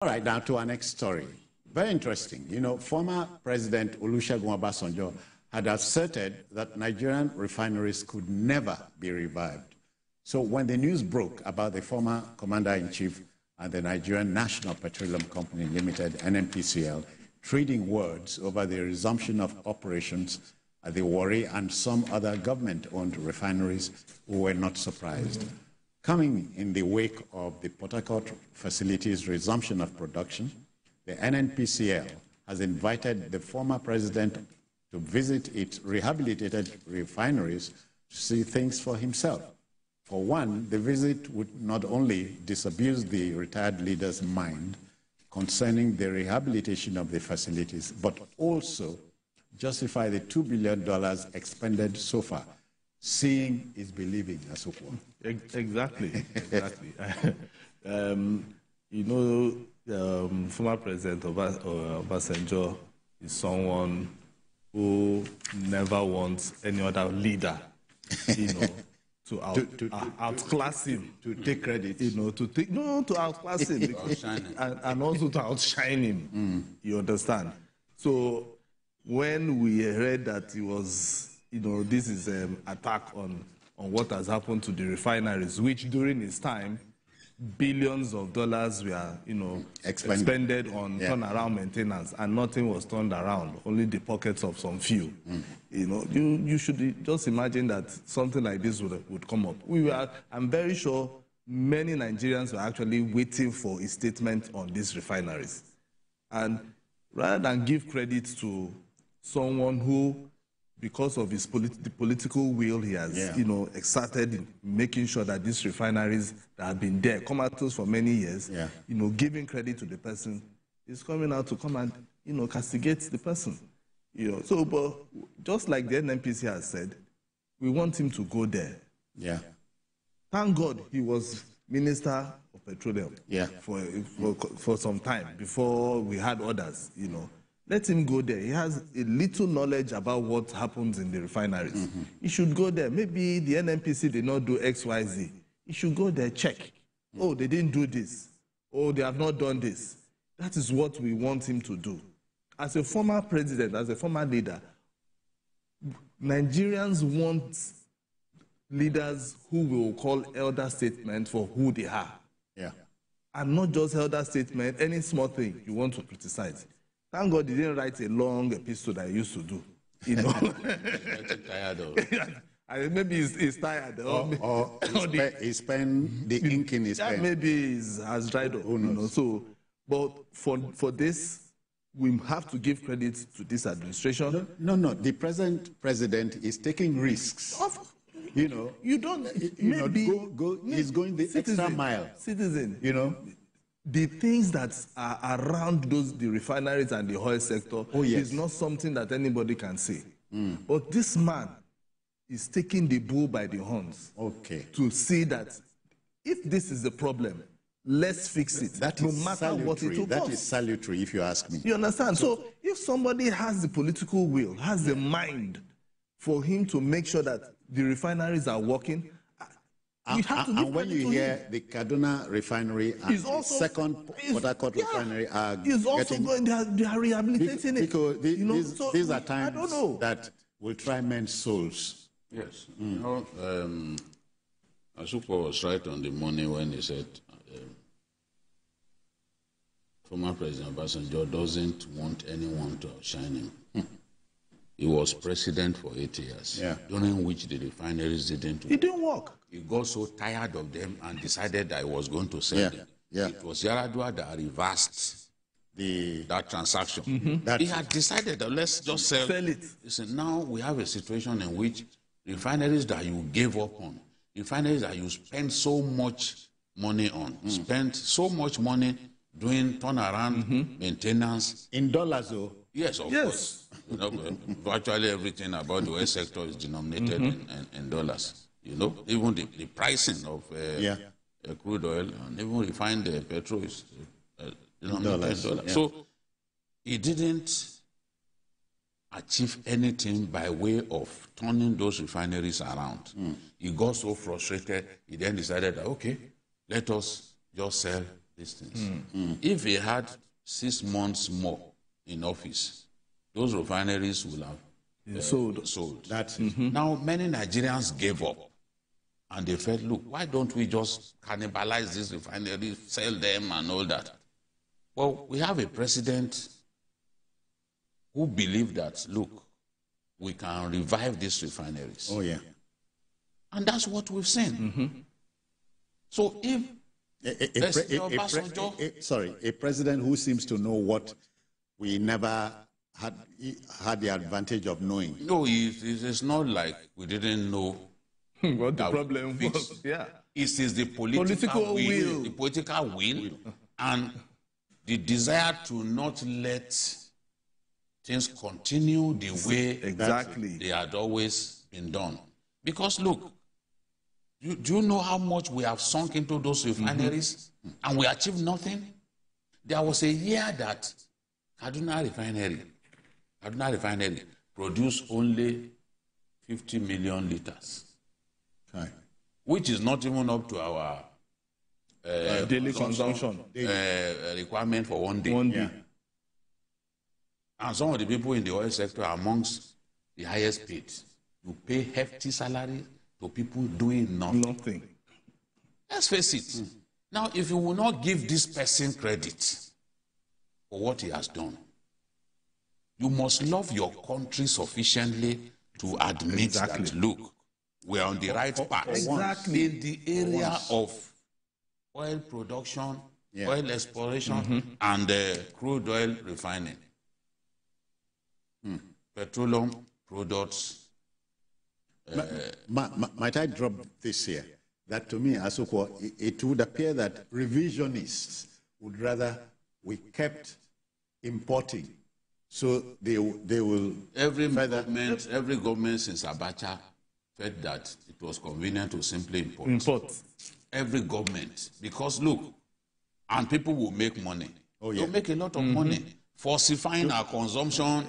All right, now to our next story. Very interesting. You know, former President Olusegun Obasanjo had asserted that Nigerian refineries could never be revived. So when the news broke about the former commander-in-chief and the Nigerian National Petroleum Company Limited, NNPCL, trading words over the resumption of operations at the Warri and some other government-owned refineries, we were not surprised. Coming in the wake of the Port Harcourt facility's resumption of production, the NNPCL has invited the former president to visit its rehabilitated refineries to see things for himself. For one, the visit would not only disabuse the retired leader's mind concerning the rehabilitation of the facilities, but also justify the $2 billion expended so far. Seeing is believing, Asukwa. Exactly, exactly. You know, former President Obasanjo is someone who never wants any other leader, you know, to outclass him, to take credit, you know, to outclass him, because, and also to outshine him. You understand? So when we heard that he was, you know, this is an attack on what has happened to the refineries, which during his time, billions of dollars were, you know, expended on turnaround maintenance, and nothing was turned around, only the pockets of some few. You know, you should just imagine that something like this would come up. I'm very sure many Nigerians were actually waiting for a statement on these refineries. And rather than give credit to someone who, because of his the political will he has, you know, exerted in making sure that these refineries that have been there, comatose for many years, you know, giving credit to the person, is coming out to come and, you know, castigate the person. You know, so, but just like the NNPC has said, we want him to go there. Yeah. Thank God he was Minister of Petroleum for some time before we had others, you know. Let him go there. He has a little knowledge about what happens in the refineries. He should go there. Maybe the NNPC did not do X, Y, Z. He should go there, check. Oh, they didn't do this. Oh, they have not done this. That is what we want him to do. As a former president, as a former leader, Nigerians want leaders who will call elder statement for who they are. Yeah. And not just elder statement, any small thing you want to criticize. Thank God he didn't write a long epistle that he used to do. You know? Tired of. Maybe he's tired. Or his pen, the ink in his pen. Maybe has dried up. You know? So, but for this, we have to give credit to this administration. No. The present president is taking risks. You know, you don't. He's going the extra mile. Citizen, you know. The things that are around the refineries and the oil sector is not something that anybody can say. But this man is taking the bull by the horns to see that if this is the problem, let's fix it. That no is matter salutary. What it will that cost. Is salutary, if you ask me. You understand? So if somebody has the political will, has the mind for him to make sure that the refineries are working, and when you hear the Kaduna refinery and the second Port Harcourt refinery are they are rehabilitating it. Because these are times that will try men's souls. Yes. You know, Asukwa was right on the money when he said former President Obasanjo doesn't want anyone to outshine him. He was president for 8 years, during which the refineries didn't work. It didn't work. He got so tired of them and decided that he was going to sell them. It was Yaradua that reversed that transaction. He had decided that let's just sell it. He said, now we have a situation in which refineries that you gave up on, refineries that you spent so much money on, spent so much money doing turnaround maintenance. In dollars, though. Yes, of course. You know, virtually everything about the oil sector is denominated in dollars. You know, even the pricing of crude oil and even refined petrol is denominated in dollars. So he didn't achieve anything by way of turning those refineries around. He got so frustrated, he then decided that, okay, let us just sell these things. If he had 6 months more in office, those refineries will have sold. That's Now, many Nigerians gave up. And they felt, look, why don't we just cannibalize these refineries, sell them and all that? Well, we have a president who believed that, look, we can revive these refineries. Oh, yeah. And that's what we've seen. So if a president who seems to know what we never had the advantage of knowing. No, it's not like we didn't know what the problem was. Yeah. It is the political will. The political will and the desire to not let things continue the way they had always been done. Because look, do you know how much we have sunk into those refineries and we achieved nothing? There was a year that Kaduna Refinery produced only 50 million liters. Right. Which is not even up to our daily consumption requirement for 1 day. Yeah. And some of the people in the oil sector are amongst the highest paid. You pay hefty salary to people doing nothing. Let's face it. Now, if you will not give this person credit for what he has done, you must love your country sufficiently to admit that, look, we are on the right path. Exactly. In the area of oil production, oil exploration, and crude oil refining. Petroleum products. Might I drop this here? That to me, Asoko, it would appear that revisionists would rather we kept importing. So they will... Every government since Abacha felt that it was convenient to simply import. Every government. Because look, and people will make money. Oh, yeah. They'll make a lot of money. Falsifying our consumption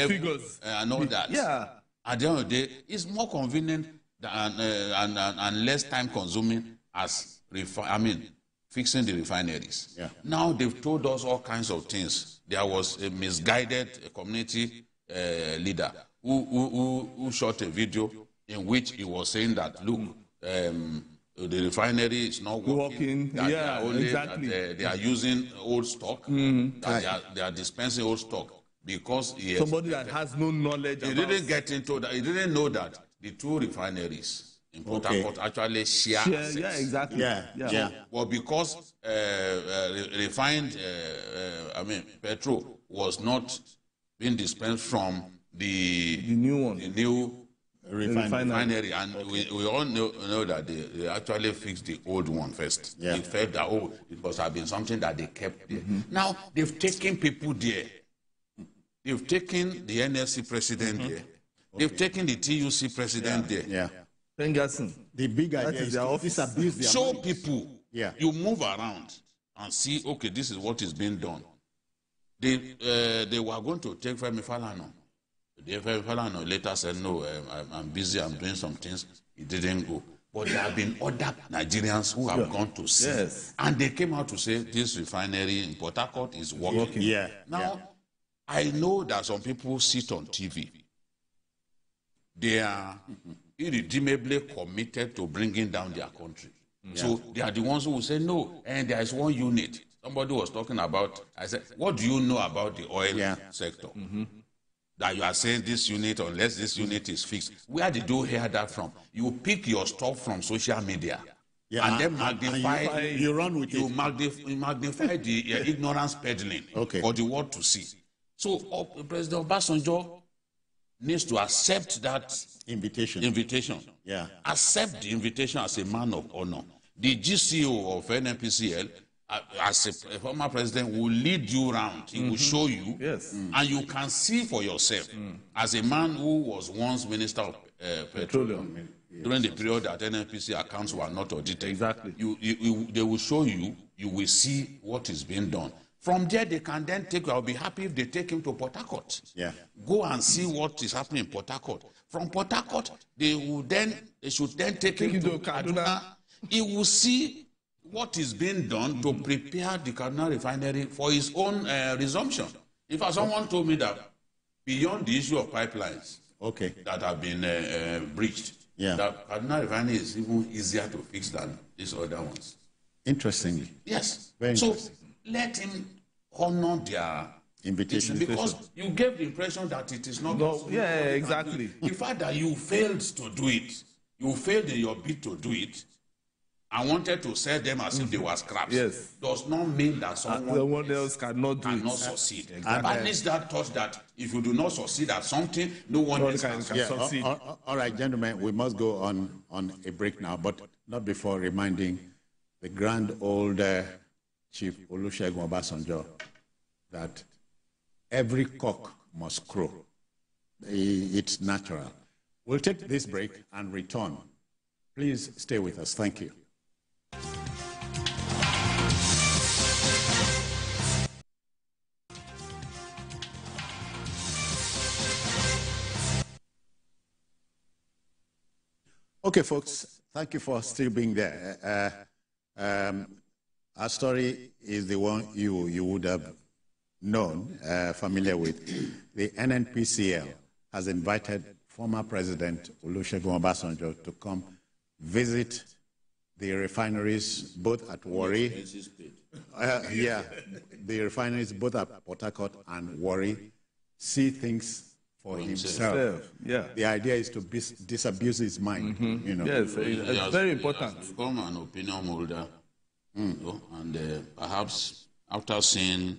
figures and all that. Yeah. At the end of the day, it's more convenient and less time consuming as fixing the refineries. Yeah. Now they've told us all kinds of things. There was a misguided community leader who shot a video in which he was saying that, look, the refinery is not working. That they are using old stock. That they are dispensing old stock because somebody that has no knowledge. He didn't get into that. He didn't know that the two refineries in Port Harcourt actually share assets. Yeah, exactly. Yeah. Well, because refined, petrol was not being dispensed from the new one, the new refinery, and we all know that they actually fixed the old one first. Yeah. They felt that it must have been something that they kept there. Now they've taken people there. They've taken the NLC president there. They've taken the TUC president there. Yeah. Pengerson. The big idea is to disabuse their show money. people. Yeah. You move around and see, okay, this is what is being done. They were going to take Femi Falana. Femi Falana later said, no, I'm busy, I'm doing some things. He didn't go. But there have been other Nigerians who have gone to see. Yes. And they came out to say, this refinery in Port Harcourt is working. Yeah. Now, I know that some people sit on TV. They are irredeemably committed to bringing down their country. So they are the ones who will say, no, and there is one unit. Somebody was talking about, I said, what do you know about the oil sector? That you are saying this unit, unless this unit is fixed. Where did you hear that from? You pick your stuff from social media. Yeah, and then magnify, you run with you it. magnify the ignorance peddling for the world to see. So President Obasanjo needs to accept that invitation. Yeah. Accept the invitation as a man of honor. The GCO of NNPCL, as a former president, will lead you around. He will show you. Yes. And you can see for yourself, as a man who was once Minister of Petroleum, during the period that NNPC accounts were not audited. Exactly. They will show you, you will see what is being done. From there, they can then take, I'll be happy if they take him to Port Harcourt. Yeah. Go and see what is happening in Port Harcourt. From Port Harcourt, they should then take him to Kaduna. He will see what is being done to prepare the Kaduna Refinery for its own resumption. In fact, someone told me that beyond the issue of pipelines that have been breached, that Kaduna Refinery is even easier to fix than these other ones. Interestingly. Yes. Very so interesting. let him honor their invitation, because you gave the impression that it is not. No, yeah, exactly. The fact that you failed to do it, you failed in your bid to do it, and wanted to sell them as if they were scraps, does not mean that someone else cannot succeed. Exactly. At least that thought that if you do not succeed at something, no one else can succeed. All right, gentlemen, we must go on a break now, but not before reminding the grand old Chief Olusegun Obasanjo that every cock must crow. It's natural. We'll take this break and return. Please stay with us. Thank you. Okay, folks, thank you for still being there. Our story is the one you would have known, familiar with. The NNPCL has invited former President Olusegun Obasanjo to come visit the refineries both at Warri, the refineries both at Port Harcourt and Warri, see things for himself. The idea is to disabuse his mind. You know. Yes, it's very important. Become an opinion holder, and perhaps after seeing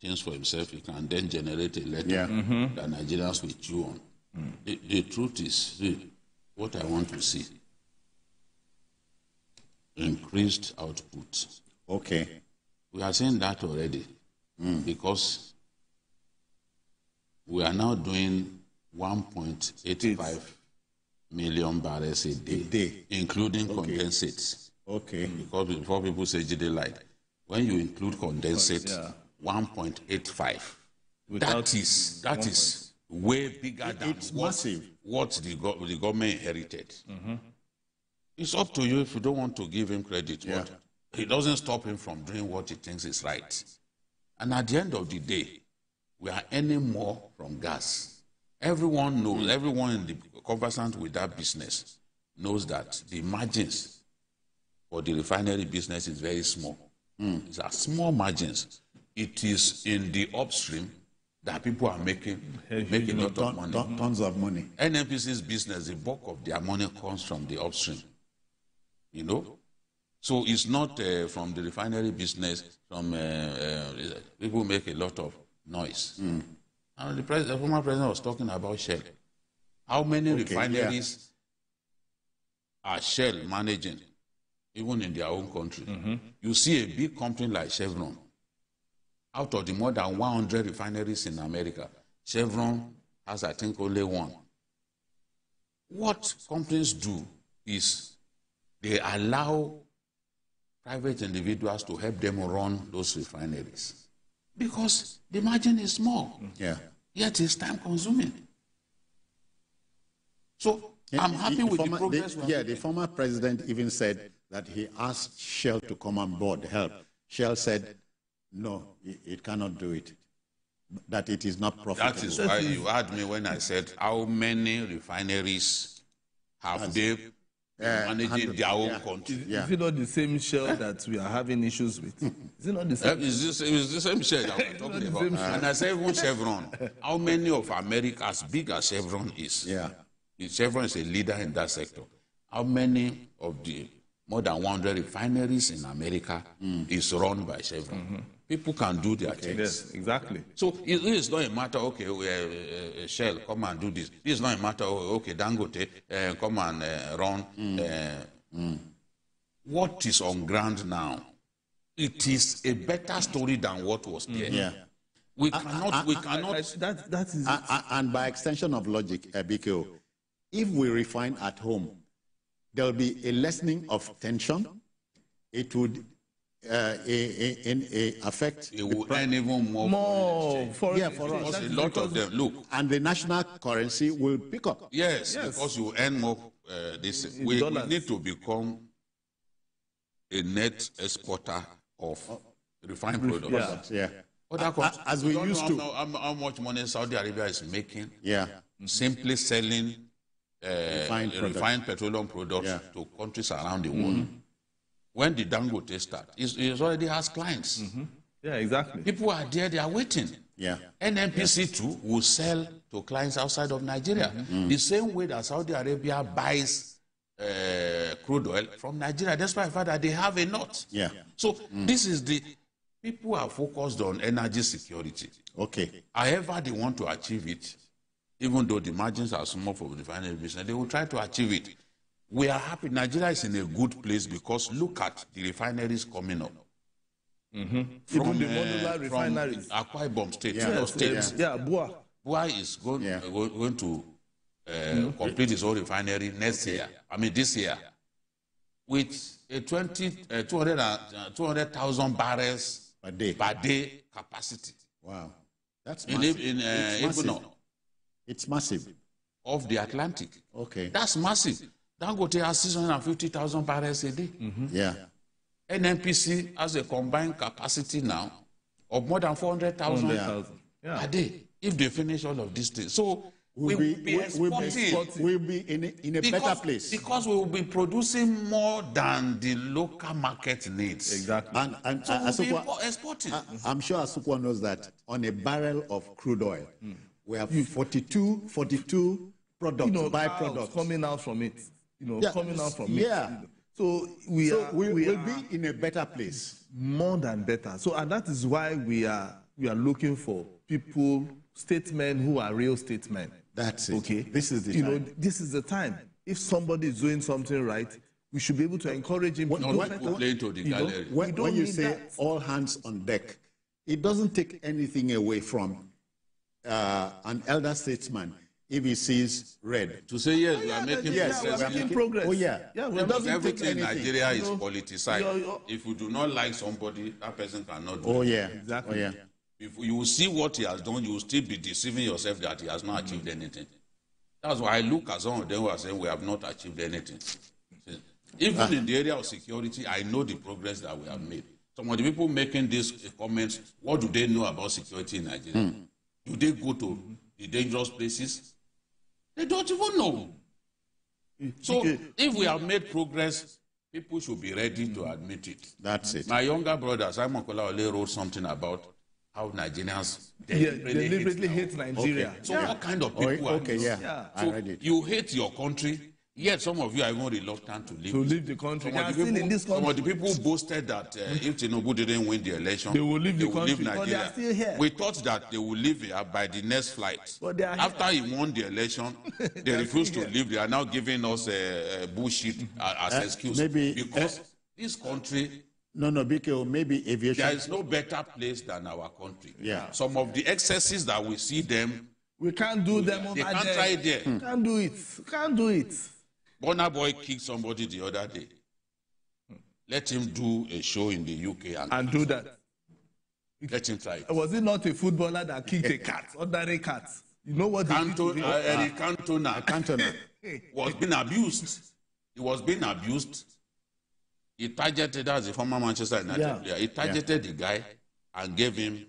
things for himself, he can then generate a letter that Nigerians will chew on. The truth is, what I want to see: increased output. Okay. We are seeing that already, because we are now doing 1.85 million barrels a day, including condensates. Okay. Because before people say GD light, when you include condensate, 1.85. That is way bigger than what the government inherited. It's up to you if you don't want to give him credit. But it doesn't stop him from doing what he thinks is right. And at the end of the day, we are earning more from gas. Everyone knows, everyone in the conversant with that business knows that the margins for the refinery business is very small. It's a small margins. It is in the upstream that people are making a lot of money. Tons of money. NNPC's business, the bulk of their money comes from the upstream. You know? So it's not from the refinery business, people make a lot of noise. And the former president was talking about Shell. How many refineries are Shell managing, even in their own country? You see a big company like Chevron. Out of the more than 100 refineries in America, Chevron has, I think, only one. What companies do is they allow private individuals to help them run those refineries, because the margin is small, yet it's time-consuming. So I'm happy with the progress. The former president even said that he asked Shell to come on board, help. Shell said, no, it cannot do it, that it is not profitable. That is why you heard me when I said, how many refineries have they managing their own country? Is it not the same Shell that we are having issues with? Is it not the same? It's the same Shell that we're talking about. And I say even Chevron. How many of America, as big as Chevron is, Chevron is a leader in that sector. How many of the more than 100 refineries in America is run by Chevron? People can do their things. Yes, exactly. So it's not a matter, okay, Shell, come and do this. It's not a matter, okay, Dangote, come and run. What is on ground now? It is a better story than what was there. We cannot. That is and by extension of logic, BKO, if we refine at home, there will be a lessening of tension. It would affect. It will earn even more for us. Because a lot of them, look. And the national currency will pick up. Yes. Because you earn more. We need to become a net exporter of refined products. Yeah. As we used to. How much money Saudi Arabia is making. Yeah. Simply selling refined petroleum products to countries around the world. When the Dangote start, it already has clients. Yeah, exactly. People are there, they are waiting. Yeah. NNPC too will sell to clients outside of Nigeria. The same way that Saudi Arabia buys crude oil from Nigeria, despite the fact that they have a lot. Yeah. So this is the, people are focused on energy security. Okay. However they want to achieve it, even though the margins are small for the refinery business, they will try to achieve it. We are happy. Nigeria is in a good place because look at the refineries coming up. Even the modular refineries. Akwa Ibom State. Bua is going to complete his own refinery next year. I mean this year. With a 200,000 barrels per day capacity. Wow. That's massive. It's massive. Of the Atlantic. Okay. That's massive. Dangote has 650,000 barrels a day. Yeah. NNPC has a combined capacity now of more than 400,000 a day if they finish all of these things. So we'll be exporting. We'll be in a better place. Because we will be producing more than the local market needs. Exactly. And so we'll be exporting. I'm sure Asukwa knows that on a barrel of crude oil, we have 42 products, byproducts. Coming out from it. Coming out from it. Yeah. So we'll be in a better place. More than better. So, and that is why we are looking for people, statesmen who are real statesmen. That's it. Okay. This is the time. This is the time. If somebody is doing something right, we should be able to encourage him to do better. When you say all hands on deck, it doesn't take anything away from an elder statesman if he sees red. To say yes, we are making progress. Oh yeah. Everything in Nigeria is politicized. If you do not like somebody, that person cannot do it. Exactly. Oh yeah. If you will see what he has done, you will still be deceiving yourself that he has not achieved anything. That's why I look at some of them who are saying we have not achieved anything. Even in the area of security, I know the progress that we have made. Some of the people making these comments, what do they know about security in Nigeria? Do they go to the dangerous places? They don't even know. So if we have made progress, people should be ready to admit it. That's it. My younger brother, Simon Kolawole, wrote something about how Nigerians deliberately hate Nigeria. So what kind of people are these? I read it. You hate your country, yet some of you are even reluctant to leave the country. Some of the people boasted that if Tinubu didn't win the election, they will leave the country. Leave Nigeria. But they are still here. We thought that they will leave here by the next flight. After he won the election, they refused to leave. They are now giving us bullshit as excuse. Because this country... No, BKO, maybe aviation. There is no better place than our country. Yeah. Some of the excesses that we see them... We can't do them over there. They can't try it there. Can't do it. Can't do it. Burna Boy kicked somebody the other day. Let him do a show in the UK and do that. Let him try it. Was it not a footballer that kicked a cat, ordinary cat? You know what? Eric Cantona was being abused. He was being abused. He targeted, as a former Manchester United player, he targeted the guy and gave him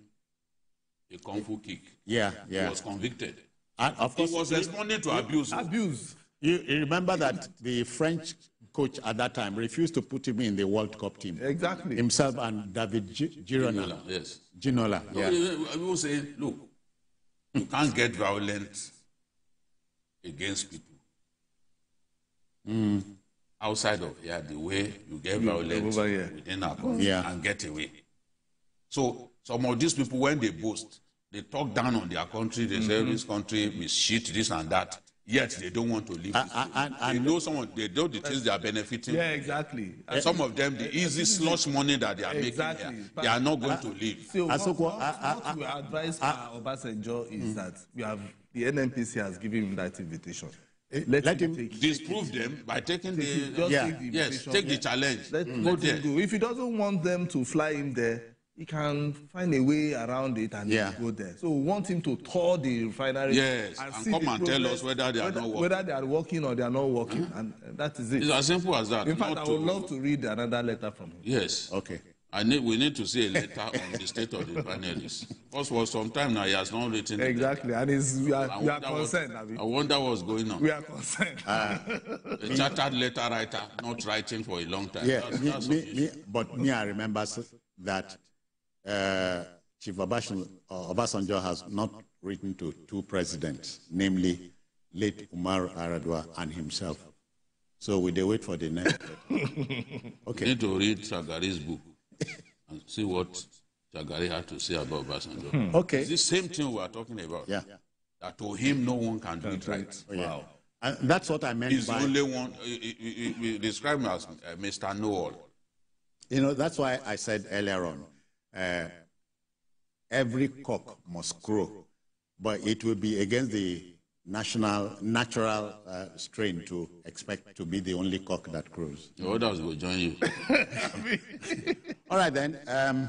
a kung fu kick. He was convicted. And of course, he was responding to abuse. You remember that the French coach at that time refused to put him in the World Cup team. Exactly. Himself and David Ginola. Yes. Ginola. We will say, look, you can't get violent against people. Outside of here, the way you get violent within our country and get away. So some of these people, when they boast, they talk down on their country, they say this country is shit, this and that. Yet they don't want to leave. They know they know the things they are benefiting. Yeah, exactly. And some of them, the easy slush money that they are making here, they are not going to leave. So what we advise Obasanjo is that the NNPC has given him that invitation. Let him disprove them by taking take the challenge. Let him go. If he doesn't want them to fly him there, he can find a way around it and go there. So we want him to tour the refinery and come and tell us whether they are not working. Whether they are working or they are not working, and that is it. It's as simple as that. In fact, I would love to read another letter from him. Yes. Okay. We need to see a letter on the state of the refineries. Because for some time now, he has not written it. Exactly, and we are concerned. I wonder what's going on. We are concerned. A chartered letter writer, not writing for a long time. Yeah, but I remember that Chief Obasanjo has not written to two presidents, namely late Umar Aradwa and himself. So we wait for the next letter. Okay. We need to read Shagari's book and see what Shagari had to say about Obasanjo. Okay. It's the same thing we are talking about. Yeah. That to him, no one can do it right. Oh, yeah. Wow. And that's what I meant He's the only one. We describe him as Mr. Know-all. You know, that's why I said earlier on, every cock must crow, but it will be against the natural strain to expect to be the only cock that crows. The others will join you. All right, then.